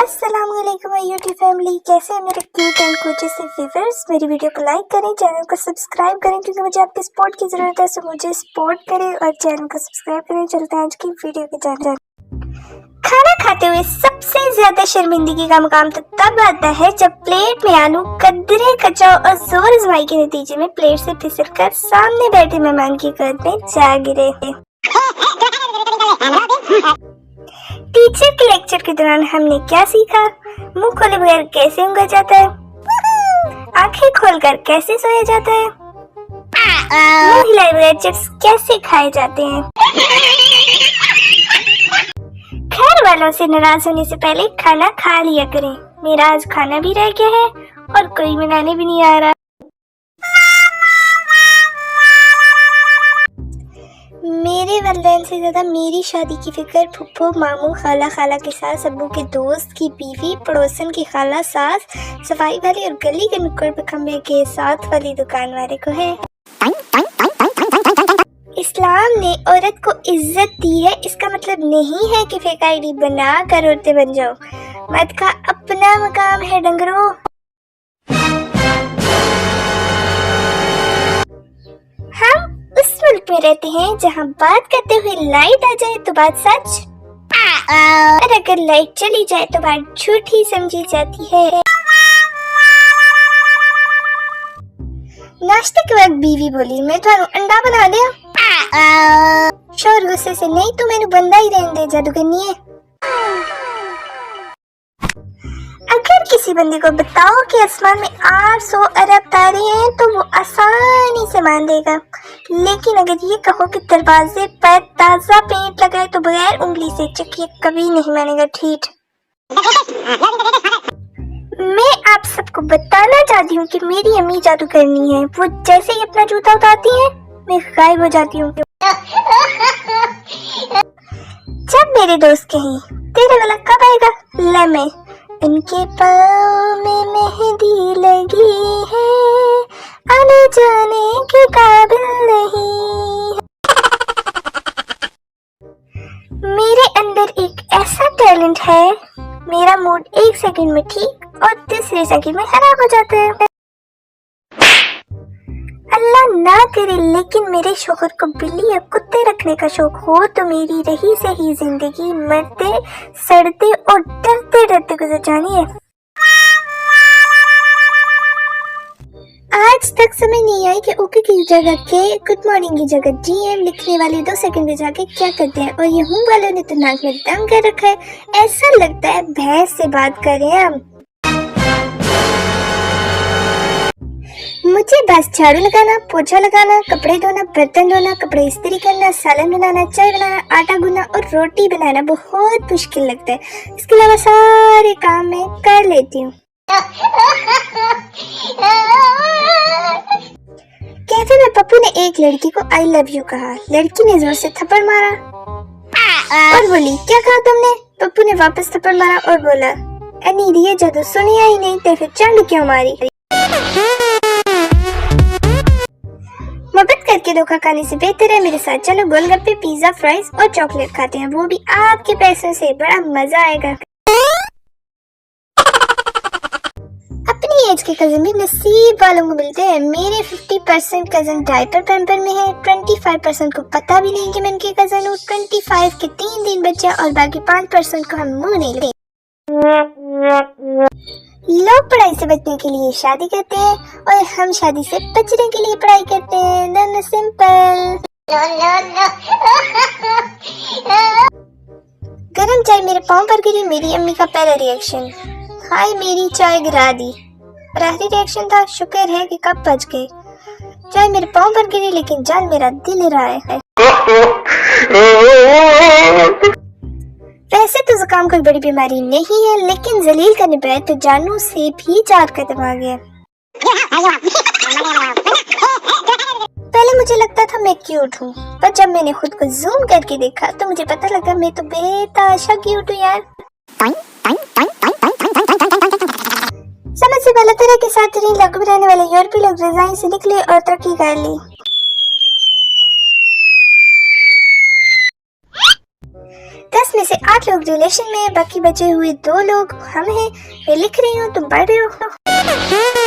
अस्सलामुअलैकुम YouTube family, कैसे हैं मेरे क्यूट एंड कोचेस से व्यूअर्स। मेरी वीडियो को लाइक करें, चैनल को सब्सक्राइब करें क्योंकि मुझे आपके सपोर्ट की ज़रूरत है। सो मुझे सपोर्ट करें और चैनल को सब्सक्राइब करें। चलते हैं आज की वीडियो के जानकारी। खाना खाते हुए सबसे ज्यादा शर्मिंदगी का मुकाम तो तब आता है जब प्लेट में आलू कदरे कचाव और जोर आजमाई के नतीजे में प्लेट से फिसलकर सामने बैठे मेहमान की गोद में जा गिरे। टीचर के लेक्चर के दौरान हमने क्या सीखा? मुंह खोले बगैर कैसे ऊँगा जाता है, आंखें खोलकर कैसे सोया जाता है, मुंह हिलाए बगैर चिप्स कैसे खाए जाते हैं। घर वालों से नाराज होने से पहले खाना खा लिया करें। मेरा आज खाना भी रह गया है और कोई बनाने भी नहीं आ रहा। मेरे वालिदैन से ज्यादा मेरी शादी की फिक्र फुप्पो, मामू, खाला, खाला के सास, अब्बू के दोस्त की बीवी, पड़ोसन की खाला, सास, सफाई वाले और गली के नुक्कड़ पे खंबे के साथ वाली दुकान वाले को है। इस्लाम ने औरत को इज्जत दी है, इसका मतलब नहीं है कि फेक आईडी बना कर औरतें बन जाओ। मर्द का अपना मकाम है डंगरों। हम उस मुल्क में रहते हैं जहाँ बात करते हुए लाइट आ जाए तो बात सच, और अगर लाइट चली जाए तो बात झूठी समझी जाती है। नाश्ते के वक्त बीवी बोली, मैं थानू अंडा बना दिया। शोर गुस्से से, नहीं तू मैंने बंदा ही रहने दे, जादू करनी है। अगर किसी बंदे को बताओ कि आसमान में 800 अरब तारे हैं तो वो आसानी से मान देगा, लेकिन अगर ये कहो कि दरवाजे पर ताजा पेंट लगाए तो बगैर उंगली से चखिए, कभी नहीं मानेगा। ठीक, मैं आप सबको बताना चाहती हूँ कि मेरी अम्मी जादू करनी है। वो जैसे ही अपना जूता उतारती है मैं गायब हो जाती हूँ। जब मेरे दोस्त कहीं तेरे वाला कब आएगा, लम्हे इनके पाँव में मेहंदी लगी है, आने जाने के काबिल नहीं। मेरे अंदर एक ऐसा टैलेंट है, मेरा मूड 1 सेकंड में ठीक और तीसरे सेकंड में खराब हो जाता है। अल्लाह ना करे लेकिन मेरे शोहर को बिल्ली या कुत्ते रखने का शौक हो तो मेरी रही सही जिंदगी मरते सड़ते और डरते डरते गुजर जानी है। आज तक समझ नहीं आई कि ओके की जगह के गुड मॉर्निंग की जगह जीएम लिखने वाले 2 सेकंड में जाके क्या करते हैं, और ये हूँ वालों ने तो नाक में दम कर रखा है। ऐसा लगता है भैंस से बात कर रहे हैं हम। मुझे बस झाड़ू लगाना, पोछा लगाना, कपड़े धोना, बर्तन धोना, कपड़े इस्त्री करना, सालन बनाना, चाय बनाना, आटा गूंदना और रोटी बनाना बहुत मुश्किल लगता है। इसके अलावा सारे काम मैं कर लेती हूँ। कैफे में पप्पू ने एक लड़की को आई लव यू कहा। लड़की ने जोर से थप्पड़ मारा और बोली, क्या कहा तुमने? पप्पू ने वापस थप्पड़ मारा और बोला, अनी ये जादू सुनिया ही नहीं तो फिर चंड क्यों मारी? मोहब्बत करके धोखा खाने से बेहतर है मेरे साथ चलो गोलगप्पे, पिज्जा, फ्राइज और चॉकलेट खाते हैं, वो भी आपके पैसों से। बड़ा मजा आएगा। अपनी एज के कजन भी नसीब वालों को मिलते हैं। मेरे 50% कजन डायपर पैम्पर में है, 25% को पता भी नहीं कि मैं उनकी कजन हूँ, 25 के 3 दिन बच्चे और बाकी 5% को हम मुंह नहीं लेते। लोग पढ़ाई से बचने के लिए शादी करते हैं और हम शादी से बचने के लिए पढ़ाई करते हैं। दोनों सिंपल। गरम चाय मेरे पाँव पर गिरी, मेरी अम्मी का पहला रिएक्शन, हाय मेरी चाय गिरा दी। और आखिरी रिएक्शन था, शुक्र है कि कब बच गए। चाय मेरे पाँव पर गिरी लेकिन जान मेरा दिल रहा है। वैसे तो जुकाम कोई बड़ी बीमारी नहीं है, लेकिन जलील करने पर तो जानू से भी 4 कदम आ गया। पहले मुझे लगता था मैं क्यूट हूँ, पर जब मैंने खुद को जूम करके देखा तो मुझे पता लगा मैं तो बेताशा क्यूट हूँ यार। समझ से पहले तरह के 7 इलाकों में रहने वाले यूरोपीय लोग रिजाइन से निकले और तरक्की कर ली। 10 में से 8 लोग रिलेशन में, बाकी बचे हुए 2 लोग हम हैं। मैं लिख रही हूँ, तुम पढ़ रहे हो।